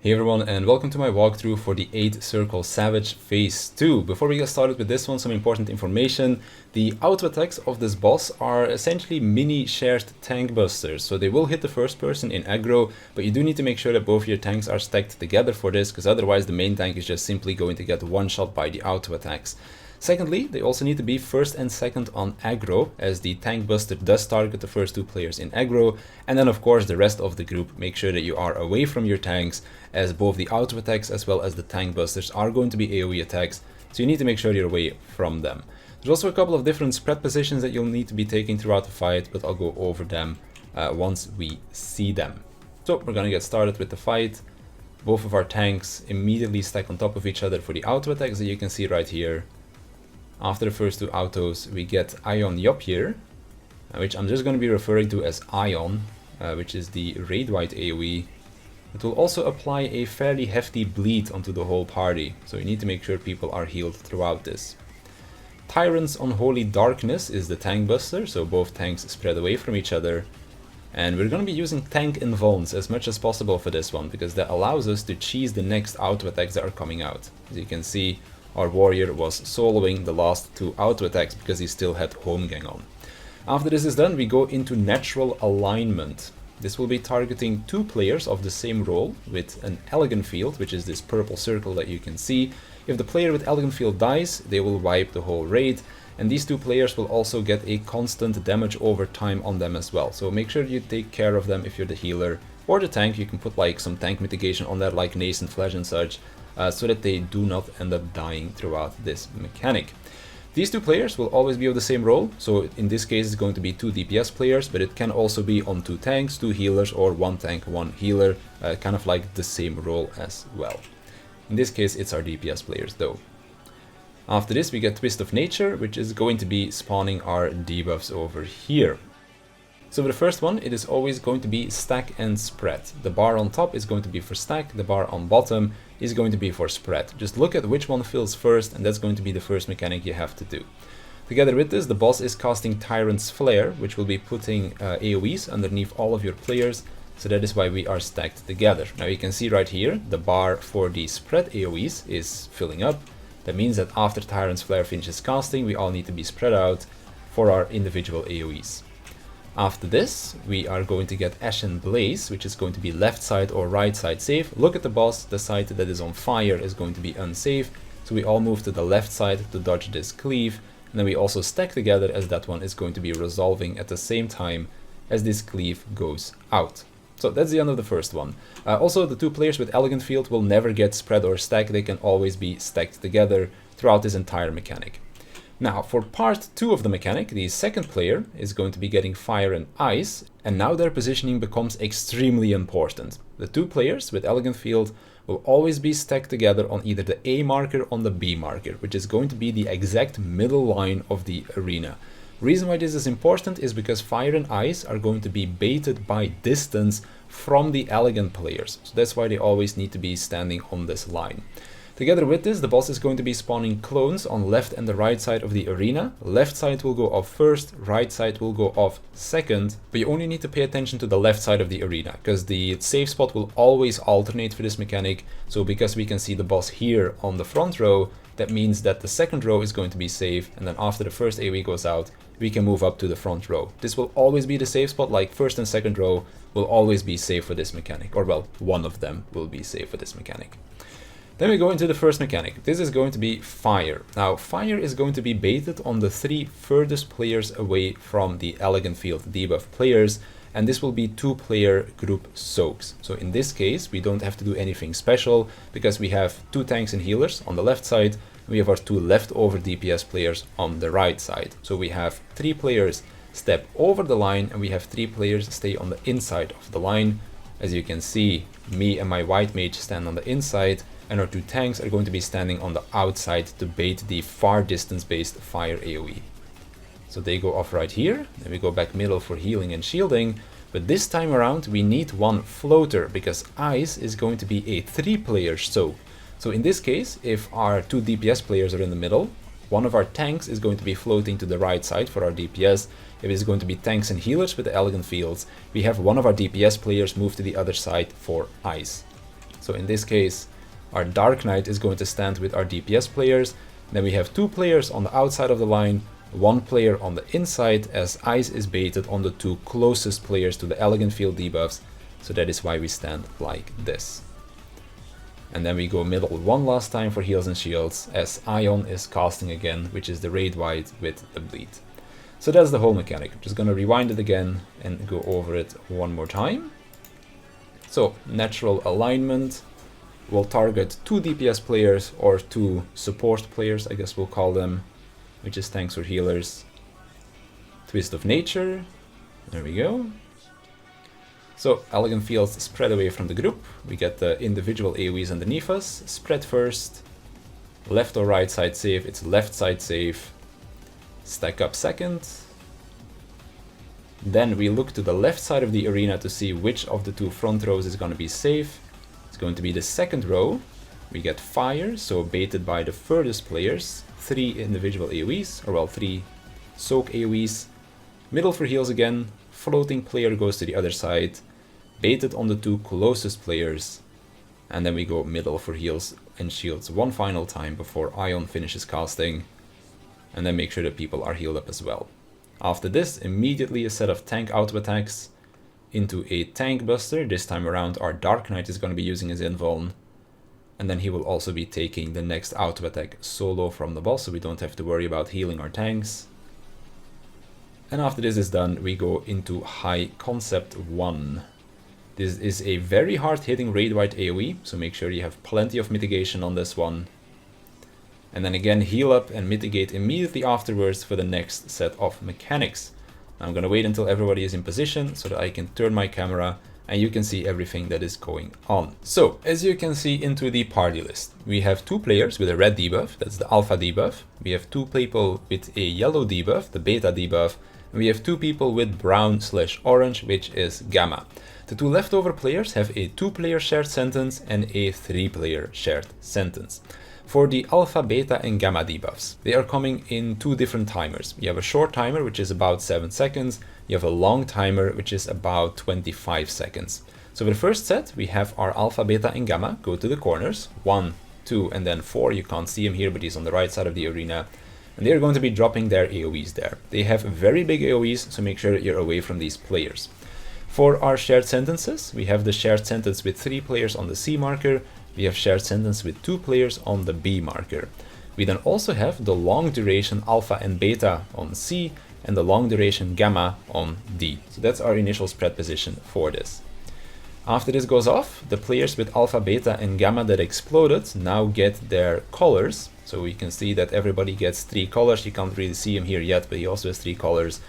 Hey everyone, and welcome to my walkthrough for the 8 Circle Savage Phase 2. Before we get started with this one, some important information. The auto attacks of this boss are essentially mini shared tank busters, so they will hit the first person in aggro, but you do need to make sure that both your tanks are stacked together for this, because otherwise the main tank is just simply going to get one shot by the auto attacks. Secondly, they also need to be first and second on aggro, as the tank buster does target the first 2 players in aggro, and then of course the rest of the group, make sure that you are away from your tanks, as both the auto attacks as well as the tank busters are going to be AoE attacks, so you need to make sure you're away from them. There's also a couple of different spread positions that you'll need to be taking throughout the fight, but I'll go over them once we see them. So we're gonna get started with the fight. Both of our tanks immediately stack on top of each other for the auto attacks that you can see right here. After the first 2 autos, we get Aioniopy here, which I'm just going to be referring to as Ion, which is the raid-wide AoE. It will also apply a fairly hefty bleed onto the whole party, so you need to make sure people are healed throughout this. Tyrant's Unholy Darkness is the tank buster, so both tanks spread away from each other. And we're going to be using tank invulns as much as possible for this one, because that allows us to cheese the next auto attacks that are coming out. As you can see, our warrior was soloing the last 2 auto attacks because he still had home gang on. After this is done, we go into natural alignment. This will be targeting 2 players of the same role with an elegant field, which is this purple circle that you can see. If the player with elegant field dies, they will wipe the whole raid, and these 2 players will also get a constant damage over time on them as well. So make sure you take care of them if you're the healer or the tank. You can put like some tank mitigation on there, like nascent flesh and such, so that they do not end up dying throughout this mechanic. These 2 players will always be of the same role, so in this case it's going to be 2 DPS players, but it can also be on 2 tanks, 2 healers, or 1 tank, 1 healer, kind of like the same role as well. In this case it's our DPS players though. After this we get Twist of Nature, which is going to be spawning our debuffs over here. So for the first one, it is always going to be stack and spread. The bar on top is going to be for stack, the bar on bottom is going to be for spread. Just look at which one fills first, and that's going to be the first mechanic you have to do. Together with this, the boss is casting Tyrant's Flare, which will be putting AoEs underneath all of your players, so that is why we are stacked together. Now you can see right here, the bar for the spread AoEs is filling up. That means that after Tyrant's Flare finishes casting, we all need to be spread out for our individual AoEs. After this, we are going to get Ashen Blaze, which is going to be left side or right side safe. Look at the boss, the side that is on fire is going to be unsafe, so we all move to the left side to dodge this cleave, and then we also stack together as that one is going to be resolving at the same time as this cleave goes out. So that's the end of the first one. Also, the 2 players with Elegant Field will never get spread or stack, they can always be stacked together throughout this entire mechanic. Now, for part 2 of the mechanic, the second player is going to be getting Fire and Ice, and now their positioning becomes extremely important. The 2 players with Elegant Field will always be stacked together on either the A marker or the B marker, which is going to be the exact middle line of the arena. The reason why this is important is because Fire and Ice are going to be baited by distance from the Elegant players, so that's why they always need to be standing on this line. Together with this, the boss is going to be spawning clones on left and the right side of the arena. Left side will go off first, right side will go off second, but you only need to pay attention to the left side of the arena, because the safe spot will always alternate for this mechanic. So because we can see the boss here on the front row, that means that the second row is going to be safe, and then after the first AoE goes out, we can move up to the front row. This will always be the safe spot, like first and second row will always be safe for this mechanic, or well, one of them will be safe for this mechanic. Then we go into the first mechanic. This is going to be Fire. Now, Fire is going to be baited on the 3 furthest players away from the Elegant Field debuff players, and this will be 2-player group soaks. So in this case, we don't have to do anything special, because we have 2 tanks and healers on the left side, and we have our 2 leftover DPS players on the right side. So we have 3 players step over the line, and we have 3 players stay on the inside of the line. As you can see, me and my white mage stand on the inside, and our 2 tanks are going to be standing on the outside to bait the far distance based fire AoE. So they go off right here, then we go back middle for healing and shielding, but this time around we need 1 floater, because Ice is going to be a 3-player soak. So in this case, if our 2 DPS players are in the middle, one of our tanks is going to be floating to the right side for our DPS. If it's going to be tanks and healers with the Elegant Fields, we have one of our DPS players move to the other side for Ice. So in this case, our Dark Knight is going to stand with our DPS players. Then we have 2 players on the outside of the line, 1 player on the inside, as Ice is baited on the 2 closest players to the Elegant Field debuffs. So that is why we stand like this. And then we go middle one last time for heals and shields, as Aion is casting again, which is the raid wide with the bleed. So that's the whole mechanic. I'm just gonna rewind it again and go over it one more time. So natural alignment will target 2 DPS players or 2 support players, I guess we'll call them, which is tanks or healers. Twist of nature, there we go. So Elegant Fields spread away from the group. We get the individual AoEs underneath us. Spread first, left or right side save, it's left side save. Stack up second. Then we look to the left side of the arena to see which of the 2 front rows is going to be safe. It's going to be the second row. We get fire, so baited by the furthest players. 3 individual AoEs, or well, 3 soak AoEs. Middle for heals again. Floating player goes to the other side. Baited on the 2 closest players. And then we go middle for heals and shields one final time before Aion finishes casting. And then make sure that people are healed up as well. After this, immediately a set of tank auto attacks into a tank buster. This time around our Dark Knight is going to be using his invuln. And then he will also be taking the next auto attack solo from the boss, so we don't have to worry about healing our tanks. And after this is done, we go into High Concept 1. This is a very hard hitting raid wide AoE, so make sure you have plenty of mitigation on this one. And then again heal up and mitigate immediately afterwards for the next set of mechanics. I'm gonna wait until everybody is in position so that I can turn my camera and you can see everything that is going on. So, as you can see into the party list, we have 2 players with a red debuff, that's the alpha debuff. We have 2 people with a yellow debuff, the beta debuff. And we have 2 people with brown/orange, which is gamma. The 2 leftover players have a 2-player shared sentence and a 3-player shared sentence. For the alpha, beta and gamma debuffs, they are coming in 2 different timers. You have a short timer, which is about 7 seconds. You have a long timer, which is about 25 seconds. So for the first set, we have our alpha, beta and gamma go to the corners. 1, 2, and then 4. You can't see him here, but he's on the right side of the arena. And they are going to be dropping their AoEs there. They have very big AoEs, so make sure that you're away from these players. For our shared sentences, we have the shared sentence with 3 players on the C marker. We have shared sentence with 2 players on the B marker. We then also have the long duration alpha and beta on C and the long duration gamma on D. So that's our initial spread position for this. After this goes off, the players with alpha, beta and gamma that exploded now get their colors. So we can see that everybody gets 3 colors. You can't really see him here yet, but he also has 3 colors.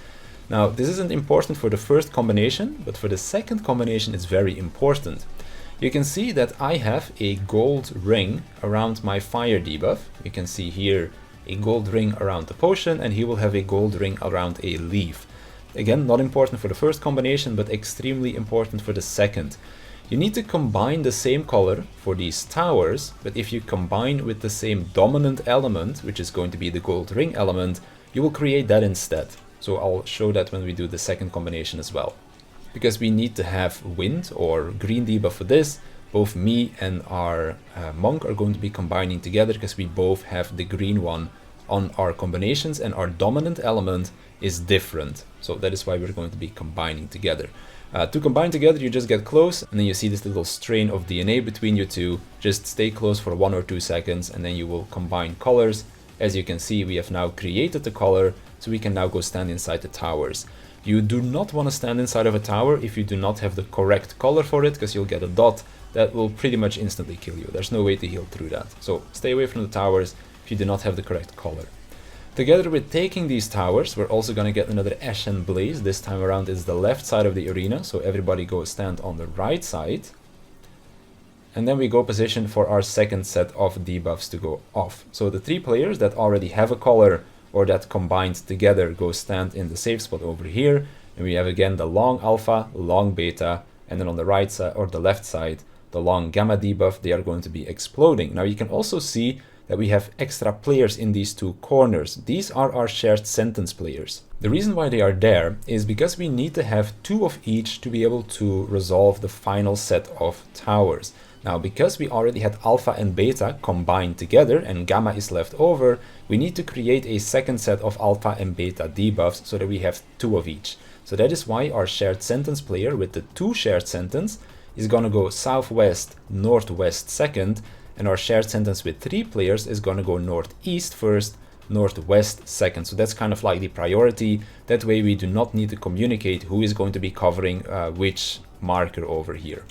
Now, this isn't important for the first combination, but for the second combination it's very important. You can see that I have a gold ring around my fire debuff. You can see here a gold ring around the potion, and he will have a gold ring around a leaf. Again, not important for the first combination, but extremely important for the second. You need to combine the same color for these towers, but if you combine with the same dominant element, which is going to be the gold ring element, you will create that instead. So I'll show that when we do the second combination as well. Because we need to have wind or green debuff for this, both me and our monk are going to be combining together because we both have the green one on our combinations and our dominant element is different. So that is why we're going to be combining together. To combine together, you just get close and then you see this little strain of DNA between you two. Just stay close for 1 or 2 seconds and then you will combine colors. As you can see, we have now created the color, so we can now go stand inside the towers. You do not want to stand inside of a tower if you do not have the correct color for it, because you'll get a dot that will pretty much instantly kill you. There's no way to heal through that. So stay away from the towers if you do not have the correct color. Together with taking these towers, we're also going to get another Ashen Blaze. This time around it's the left side of the arena, so everybody go stand on the right side. And then we go position for our second set of debuffs to go off. So the 3 players that already have a color or that combined together go stand in the safe spot over here. And we have again the long alpha, long beta, and then on the right side or the left side, the long gamma debuff. They are going to be exploding. Now you can also see that we have extra players in these 2 corners. These are our shared sentence players. The reason why they are there is because we need to have 2 of each to be able to resolve the final set of towers. Now, because we already had alpha and beta combined together and gamma is left over, we need to create a second set of alpha and beta debuffs so that we have 2 of each. So that is why our shared sentence player with the 2 shared sentence is going to go southwest, northwest second, and our shared sentence with 3 players is going to go northeast first, northwest second. So that's kind of like the priority. That way we do not need to communicate who is going to be covering which marker over here.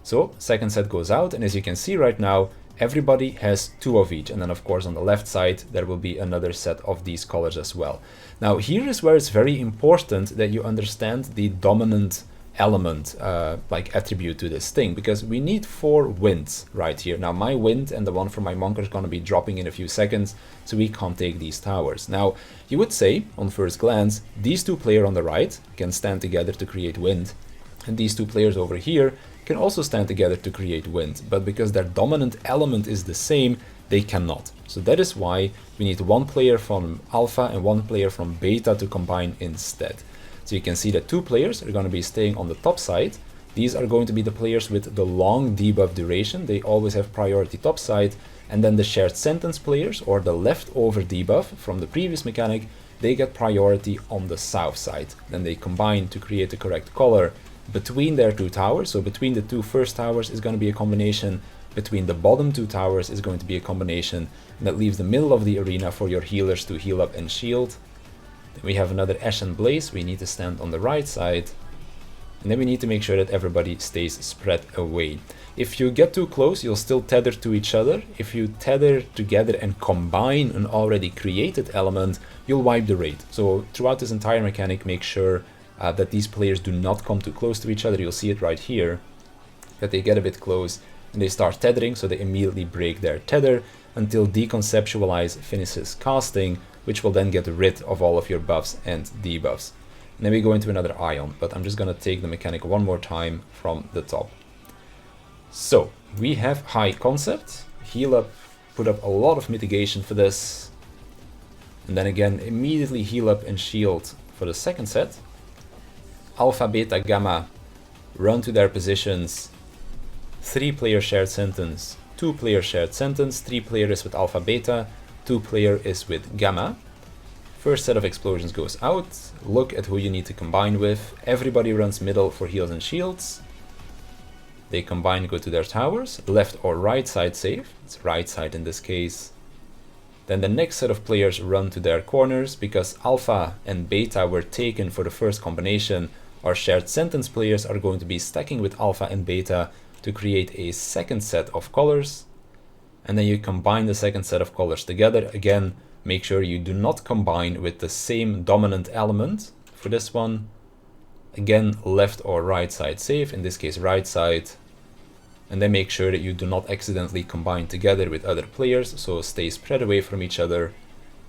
So second set goes out, and as you can see right now, everybody has 2 of each. And then of course on the left side, there will be another set of these colors as well. Now here is where it's very important that you understand the dominant element, like attribute to this thing, because we need 4 winds right here. Now my wind and the one from my monk is going to be dropping in a few seconds, so we can't take these towers. Now you would say on first glance, these 2 players on the right can stand together to create wind, and these 2 players over here can also stand together to create wind, but because their dominant element is the same, they cannot. So that is why we need 1 player from alpha and 1 player from beta to combine instead. So you can see that 2 players are going to be staying on the top side. These are going to be the players with the long debuff duration. They always have priority top side. And then the shared sentence players, or the leftover debuff from the previous mechanic, they get priority on the south side. Then they combine to create the correct color between their 2 towers. So between the 2 first towers is going to be a combination. Between the bottom 2 towers is going to be a combination. And that leaves the middle of the arena for your healers to heal up and shield. Then we have another Ashen Blaze. We need to stand on the right side. And then we need to make sure that everybody stays spread away. If you get too close, you'll still tether to each other. If you tether together and combine an already created element, you'll wipe the raid. So throughout this entire mechanic, make sure that these players do not come too close to each other. You'll see it right here, that they get a bit close and they start tethering, so they immediately break their tether until Deconceptualize finishes casting, which will then get rid of all of your buffs and debuffs. And then we go into another Ion, but I'm just going to take the mechanic one more time from the top. So we have high concept, heal up, put up a lot of mitigation for this, and then again immediately heal up and shield for the second set. Alpha, beta, gamma run to their positions. 3 player shared sentence, 2 player shared sentence, 3 player is with alpha, beta, 2 player is with gamma. First set of explosions goes out. Look at who you need to combine with. Everybody runs middle for heals and shields. They combine, go to their towers. Left or right side save. It's right side in this case. Then the next set of players run to their corners. Because alpha and beta were taken for the first combination, our shared sentence players are going to be stacking with alpha and beta to create a second set of colors. And then you combine the second set of colors together. Again, make sure you do not combine with the same dominant element for this one. Again, left or right side save, in this case right side. And then make sure that you do not accidentally combine together with other players, so stay spread away from each other,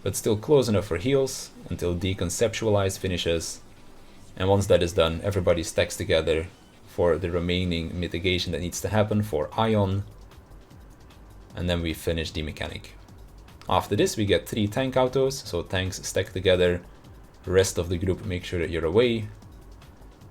but still close enough for heals until Deconceptualize finishes. And once that is done, everybody stacks together for the remaining mitigation that needs to happen for Ion. And then we finish the mechanic. After this we get 3 tank autos, so tanks stack together. The rest of the group make sure that you're away.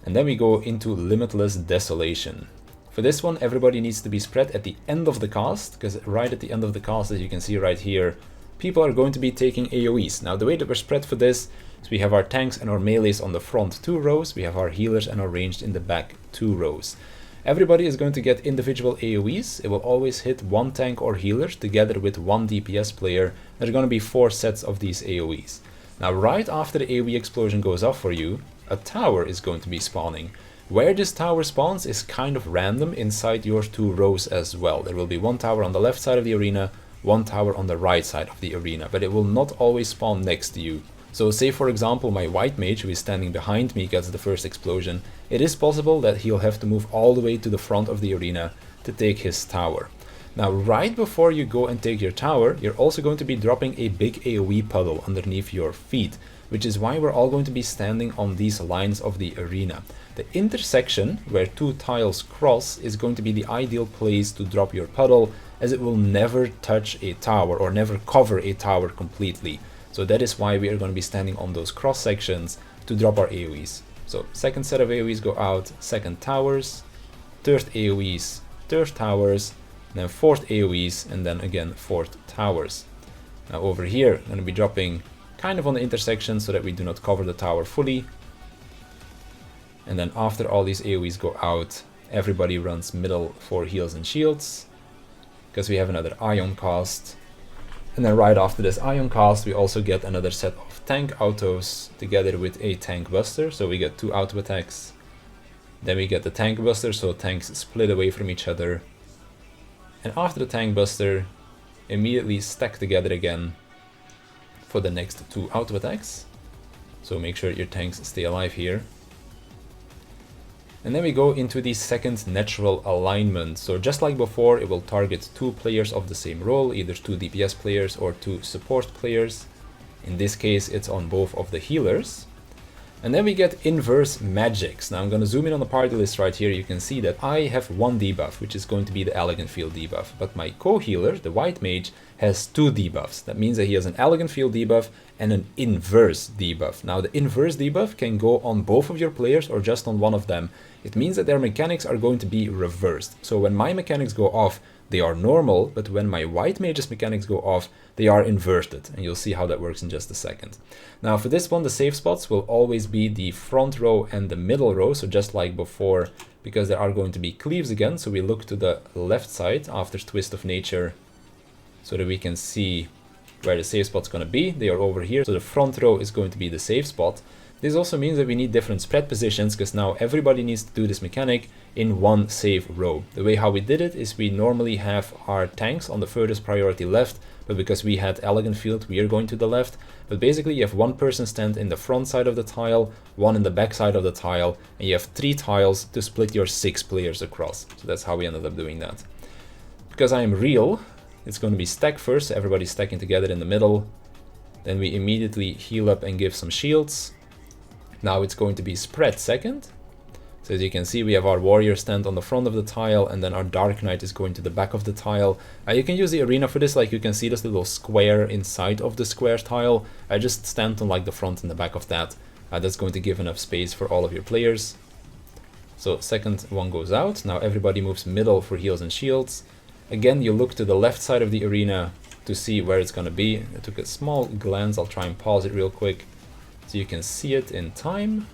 And then we go into Limitless Desolation. For this one, everybody needs to be spread at the end of the cast, because right at the end of the cast, as you can see right here, people are going to be taking AoEs. Now the way that we're spread for this is we have our tanks and our melees on the front 2 rows, we have our healers and our ranged in the back 2 rows. Everybody is going to get individual AoEs. It will always hit 1 tank or healer together with 1 DPS player. There are going to be 4 sets of these AoEs. Now right after the AoE explosion goes off for you, a tower is going to be spawning. Where this tower spawns is kind of random inside your 2 rows as well. There will be 1 tower on the left side of the arena, 1 tower on the right side of the arena, but it will not always spawn next to you. So say for example my white mage who is standing behind me gets the first explosion. It is possible that he'll have to move all the way to the front of the arena to take his tower. Now right before you go and take your tower, you're also going to be dropping a big AoE puddle underneath your feet, which is why we're all going to be standing on these lines of the arena. The intersection where 2 tiles cross is going to be the ideal place to drop your puddle, as it will never touch a tower or never cover a tower completely. So that is why we are going to be standing on those cross sections to drop our AoEs. So second set of AoEs go out, second towers, third AoEs third towers, then fourth AoEs, and then again fourth towers. Now over here, I'm going to be dropping kind of on the intersection so that we do not cover the tower fully. And then after all these AoEs go out, everybody runs middle for heals and shields, because we have another Ion cast. And then right after this Ion cast, we also get another set of tank autos together with a tank buster. So we get 2 auto attacks. Then we get the tank buster, so tanks split away from each other. And after the tank buster, immediately stack together again for the next 2 auto attacks. So make sure your tanks stay alive here. And then we go into the second natural alignment. So just like before, it will target 2 players of the same role, either 2 DPS players or 2 support players. In this case, it's on both of the healers. And then we get inverse Magicks. Now I'm going to zoom in on the party list right here. You can see that I have 1 debuff, which is going to be the Elegant Field debuff. But my co-healer, the White Mage, has 2 debuffs. That means that he has an Elegant Field debuff and an inverse debuff. Now the inverse debuff can go on both of your players or just on one of them. It means that their mechanics are going to be reversed. So when my mechanics go off, they are normal, but when my White Mage's mechanics go off, they are inverted, and you'll see how that works in just a second. Now for this one, the safe spots will always be the front row and the middle row, so just like before, because there are going to be cleaves again, so we look to the left side after Twist of Nature, so that we can see where the safe spot's going to be. They are over here, so the front row is going to be the safe spot. This also means that we need different spread positions, because now everybody needs to do this mechanic in one safe row. The way how we did it is we normally have our tanks on the furthest priority left, but because we had Elegant Field, we are going to the left. But basically you have 1 person stand in the front side of the tile, 1 in the back side of the tile, and you have 3 tiles to split your 6 players across. So that's how we ended up doing that. Because I am real, it's going to be stack first, so everybody's stacking together in the middle. Then we immediately heal up and give some shields. Now it's going to be spread second. So as you can see, we have our warrior stand on the front of the tile, and then our Dark Knight is going to the back of the tile. You can use the arena for this, like you can see this little square inside of the square tile. I just stand on like the front and the back of that. That's going to give enough space for all of your players. So second one goes out. Now everybody moves middle for heals and shields. Again, you look to the left side of the arena to see where it's going to be. I took a small glance. I'll try and pause it real quick so you can see it in time.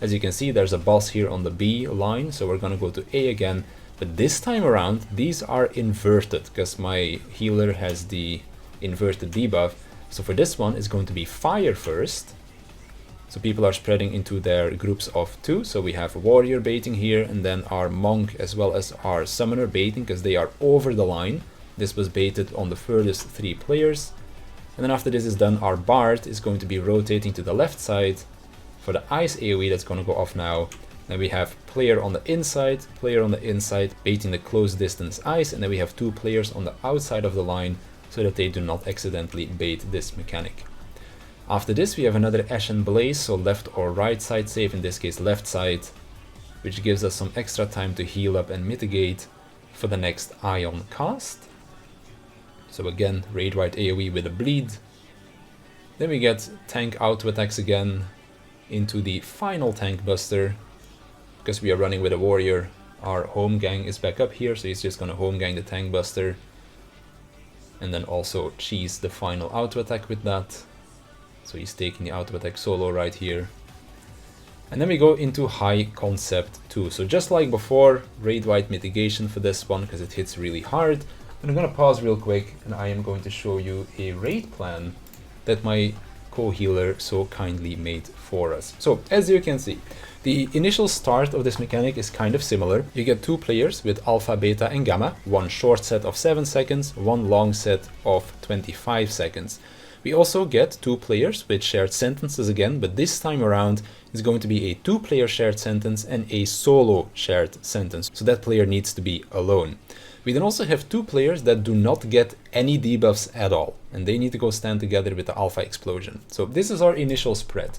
As you can see, there's a boss here on the B line, so we're going to go to A again. But this time around, these are inverted, because my healer has the inverted debuff. So for this one, it's going to be fire first. So people are spreading into their groups of 2. So we have warrior baiting here, and then our monk as well as our summoner baiting, because they are over the line. This was baited on the furthest 3 players. And then after this is done, our bard is going to be rotating to the left side for the ice AoE that's going to go off now. Then we have player on the inside, baiting the close distance ice, and then we have 2 players on the outside of the line so that they do not accidentally bait this mechanic. After this we have another Ashen Blaze, so left or right side save, in this case left side, which gives us some extra time to heal up and mitigate for the next Ion cast. So again, Raid White AoE with a bleed. Then we get tank auto attacks again into the final tank buster. Because we are running with a warrior, our home gang is back up here, so he's just going to home gang the tank buster. And then also cheese the final auto attack with that. So he's taking the auto attack solo right here. And then we go into high concept 2. So just like before, Raid White mitigation for this one because it hits really hard. And I'm going to pause real quick and I am going to show you a raid plan that my co-healer so kindly made for us. So as you can see, the initial start of this mechanic is kind of similar. You get 2 players with Alpha, Beta and Gamma, one short set of 7 seconds, one long set of 25 seconds. We also get 2 players with shared sentences again, but this time around it's going to be a 2-player shared sentence and a solo shared sentence. So that player needs to be alone. We then also have 2 players that do not get any debuffs at all, and they need to go stand together with the Alpha Explosion. So this is our initial spread.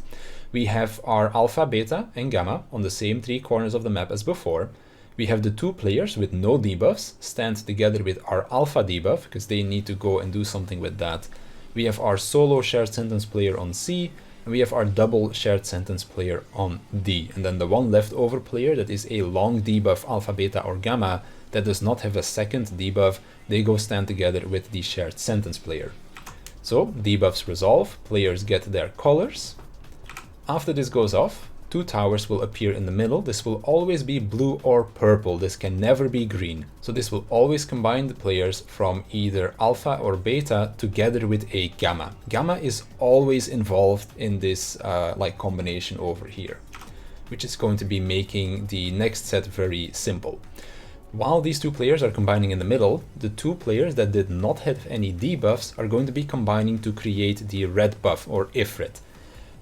We have our Alpha, Beta and Gamma on the same 3 corners of the map as before. We have the 2 players with no debuffs stand together with our Alpha debuff, because they need to go and do something with that. We have our solo shared sentence player on C, and we have our double shared sentence player on D. And then the one leftover player that is a long debuff Alpha, Beta or Gamma that does not have a second debuff, they go stand together with the shared sentence player. So debuffs resolve, players get their colors. After this goes off, 2 towers will appear in the middle. This will always be blue or purple. This can never be green. So this will always combine the players from either alpha or beta together with a gamma. Gamma is always involved in this like combination over here, which is going to be making the next set very simple. While these 2 players are combining in the middle, the 2 players that did not have any debuffs are going to be combining to create the red buff or Ifrit.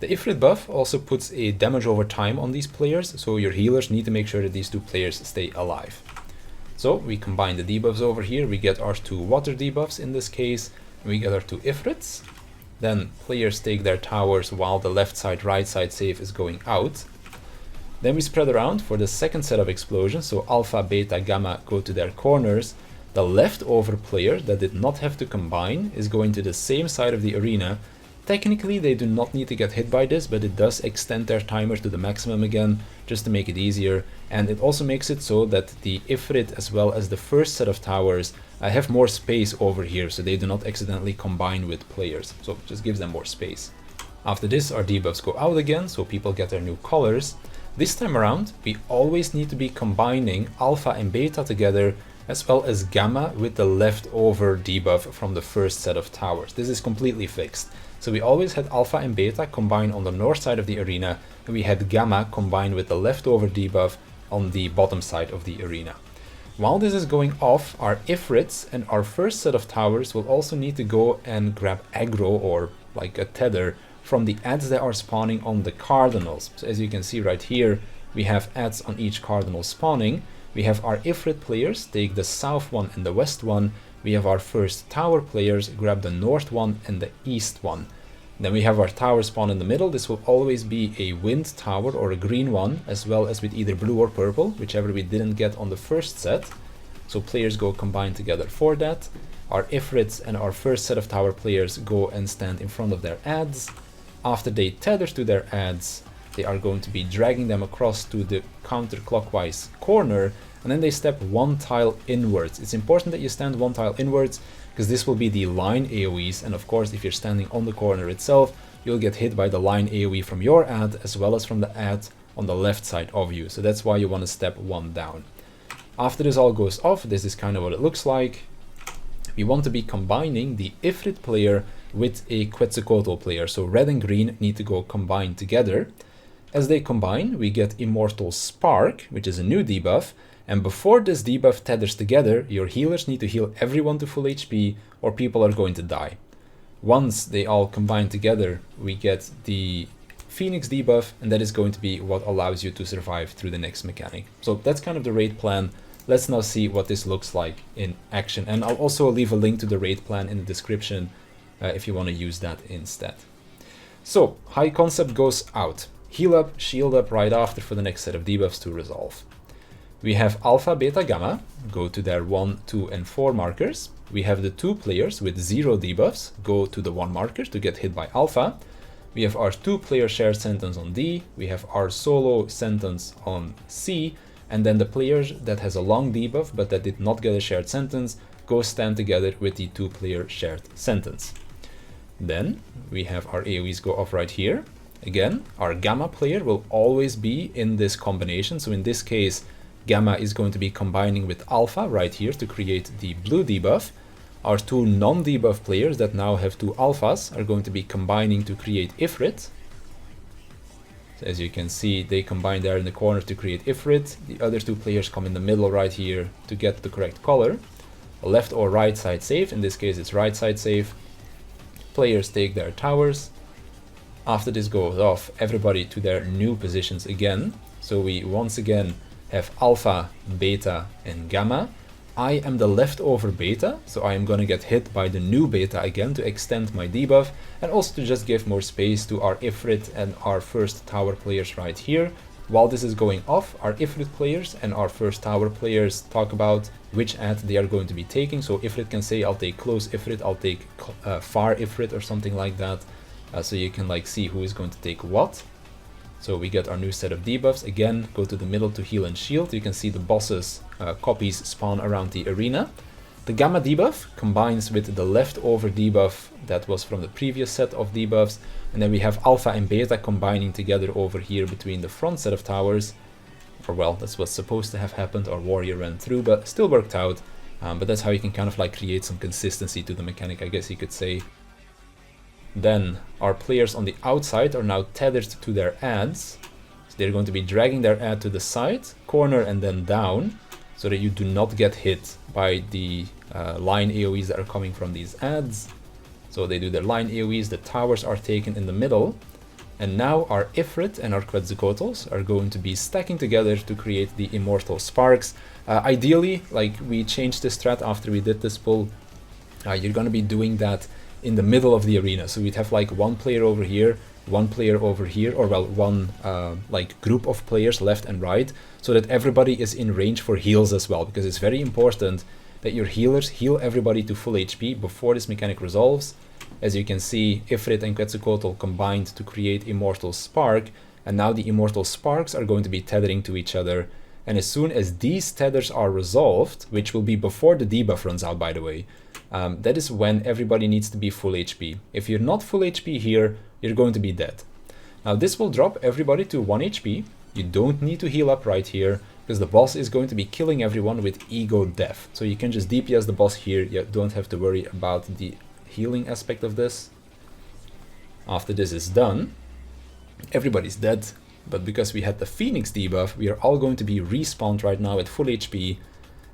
The Ifrit buff also puts a damage over time on these players, so your healers need to make sure that these 2 players stay alive. So we combine the debuffs over here, we get our 2 water debuffs in this case, and we get our 2 Ifrits. Then players take their towers while the left side, right side save is going out. Then we spread around for the second set of explosions, so alpha, beta, gamma go to their corners. The leftover player that did not have to combine is going to the same side of the arena. Technically they do not need to get hit by this, but it does extend their timer to the maximum again, just to make it easier. And it also makes it so that the Ifrit as well as the first set of towers have more space over here, so they do not accidentally combine with players. So it just gives them more space. After this, our debuffs go out again, so people get their new colors. This time around, we always need to be combining alpha and beta together, as well as gamma with the leftover debuff from the first set of towers. This is completely fixed. So we always had alpha and beta combine on the north side of the arena, and we had gamma combined with the leftover debuff on the bottom side of the arena. While this is going off, our Ifrits and our first set of towers will also need to go and grab aggro, or like a tether, from the adds that are spawning on the cardinals. So as you can see right here, we have adds on each cardinal spawning. We have our Ifrit players take the south one and the west one. We have our first tower players grab the north one and the east one. Then we have our tower spawn in the middle. This will always be a wind tower or a green one, as well as with either blue or purple, whichever we didn't get on the first set. So players go combine together for that. Our Ifrits and our first set of tower players go and stand in front of their adds. After they tether to their adds, they are going to be dragging them across to the counterclockwise corner, and then they step 1 tile inwards. It's important that you stand 1 tile inwards, because this will be the line AoEs, and of course if you're standing on the corner itself, you'll get hit by the line AoE from your ad, as well as from the ad on the left side of you. So that's why you want to step 1 down. After this all goes off, this is kind of what it looks like. We want to be combining the Ifrit player with a Quetzalcoatl player, so red and green need to go combine together. As they combine, we get Immortal Spark, which is a new debuff, and before this debuff tethers together, your healers need to heal everyone to full HP or people are going to die. Once they all combine together, we get the Phoenix debuff, and that is going to be what allows you to survive through the next mechanic. So that's kind of the raid plan. Let's now see what this looks like in action, and I'll also leave a link to the raid plan in the description if you want to use that instead. So high concept goes out. Heal up, shield up right after for the next set of debuffs to resolve. We have alpha, beta, gamma go to their 1, 2 and 4 markers. We have the 2 players with 0 debuffs go to the 1 marker to get hit by alpha. We have our 2 player shared sentence on D. We have our solo sentence on C. And then the players that has a long debuff but that did not get a shared sentence go stand together with the 2 player shared sentence. Then we have our AoEs go off right here. Again, our gamma player will always be in this combination. So in this case, gamma is going to be combining with alpha right here to create the blue debuff. Our 2 non-debuff players that now have 2 alphas are going to be combining to create Ifrit. So as you can see, they combine there in the corner to create Ifrit. The other 2 players come in the middle right here to get the correct color. A left or right side save, in this case it's right side save. Players take their towers. After this goes off, everybody to their new positions again. So we once again have alpha, beta and gamma. I am the leftover beta, so I am gonna get hit by the new beta again to extend my debuff and also to just give more space to our Ifrit and our first tower players right here. While this is going off, our Ifrit players and our first tower players talk about which ad they are going to be taking. So Ifrit can say, I'll take close Ifrit, I'll take far Ifrit or something like that. So you can like see who is going to take what. So we get our new set of debuffs. Again, go to the middle to heal and shield. You can see the boss's copies spawn around the arena. The gamma debuff combines with the leftover debuff that was from the previous set of debuffs. And then we have alpha and beta combining together over here between the front set of towers. Or well, that's what's supposed to have happened. Our warrior ran through, but still worked out. But that's how you can kind of like create some consistency to the mechanic, I guess you could say. Then our players on the outside are now tethered to their adds. So they're going to be dragging their add to the side, corner and then down, so that you do not get hit by the line AoEs that are coming from these adds. So they do their line AoEs, the towers are taken in the middle, and now our Ifrit and our Quetzalcoatl's are going to be stacking together to create the Immortal Sparks. Ideally, like we changed this strat after we did this pull, you're going to be doing that in the middle of the arena. So we'd have like one player over here, one player over here, or well, one like group of players left and right, so that everybody is in range for heals as well, because it's very important that your healers heal everybody to full HP before this mechanic resolves. As you can see, Ifrit and Quetzalcoatl combined to create Immortal Spark, and now the Immortal Sparks are going to be tethering to each other. And as soon as these tethers are resolved, which will be before the debuff runs out, by the way, that is when everybody needs to be full HP. If you're not full HP here, you're going to be dead. Now this will drop everybody to 1 HP. You don't need to heal up right here, because the boss is going to be killing everyone with ego death. So you can just DPS the boss here, you don't have to worry about the healing aspect of this. After this is done, everybody's dead, but because we had the Phoenix debuff, we are all going to be respawned right now at full HP.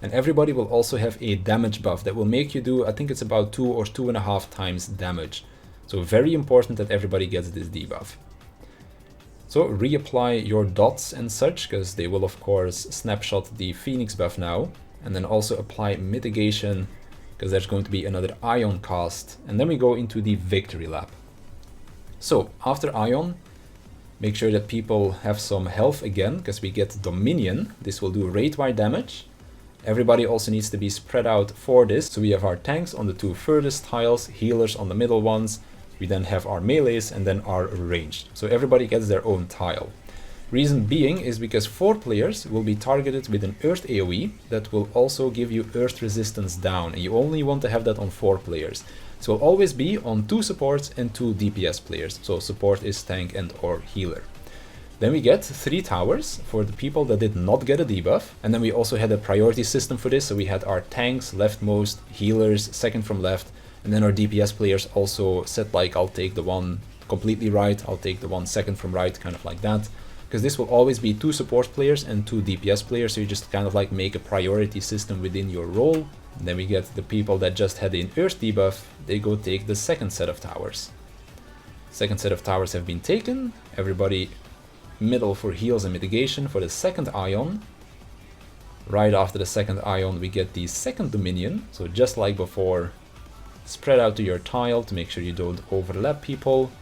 And everybody will also have a damage buff that will make you do, I think it's about 2 or 2.5 times damage. So very important that everybody gets this debuff. So reapply your dots and such, because they will of course snapshot the Phoenix buff now. And then also apply mitigation, because there's going to be another Ion cast. And then we go into the victory lap. So after Ion, make sure that people have some health again, because we get Dominion. This will do rate-wide damage. Everybody also needs to be spread out for this. So we have our tanks on the 2 furthest tiles, healers on the middle ones. We then have our melees and then our ranged. So everybody gets their own tile. Reason being is because 4 players will be targeted with an Earth AoE that will also give you Earth resistance down. And you only want to have that on 4 players. So it'll always be on 2 supports and 2 DPS players. So support is tank and or healer. Then we get 3 towers for the people that did not get a debuff. And then we also had a priority system for this. So we had our tanks leftmost, healers second from left. And then our DPS players also said like, I'll take the one completely right, I'll take the one second from right, kind of like that. Because this will always be 2 support players and 2 DPS players. So you just kind of like make a priority system within your role. And then we get the people that just had an Earth debuff, they go take the second set of towers. Second set of towers have been taken. Everybody middle for heals and mitigation for the second Ion. Right after the second Ion we get the second Dominion, so just like before, spread out to your tile to make sure you don't overlap people.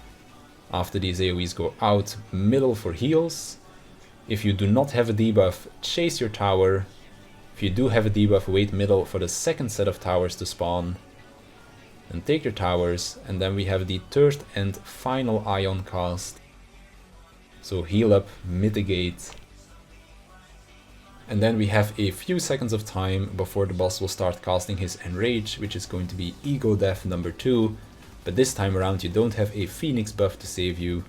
After these AoEs go out, middle for heals. If you do not have a debuff, chase your tower. If you do have a debuff, wait middle for the second set of towers to spawn. And take your towers, and then we have the third and final Ion cast. So heal up, mitigate. And then we have a few seconds of time before the boss will start casting his Enrage, which is going to be Ego Death number 2. But this time around you don't have a Phoenix buff to save you.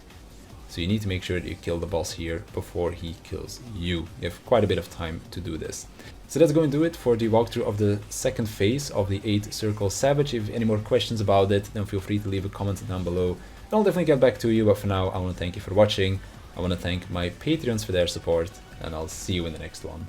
So you need to make sure that you kill the boss here before he kills you. You have quite a bit of time to do this. So that's going to do it for the walkthrough of the second phase of the 8 Circle Savage. If you have any more questions about it, then feel free to leave a comment down below. And I'll definitely get back to you, but for now I want to thank you for watching. I want to thank my Patreons for their support, and I'll see you in the next one.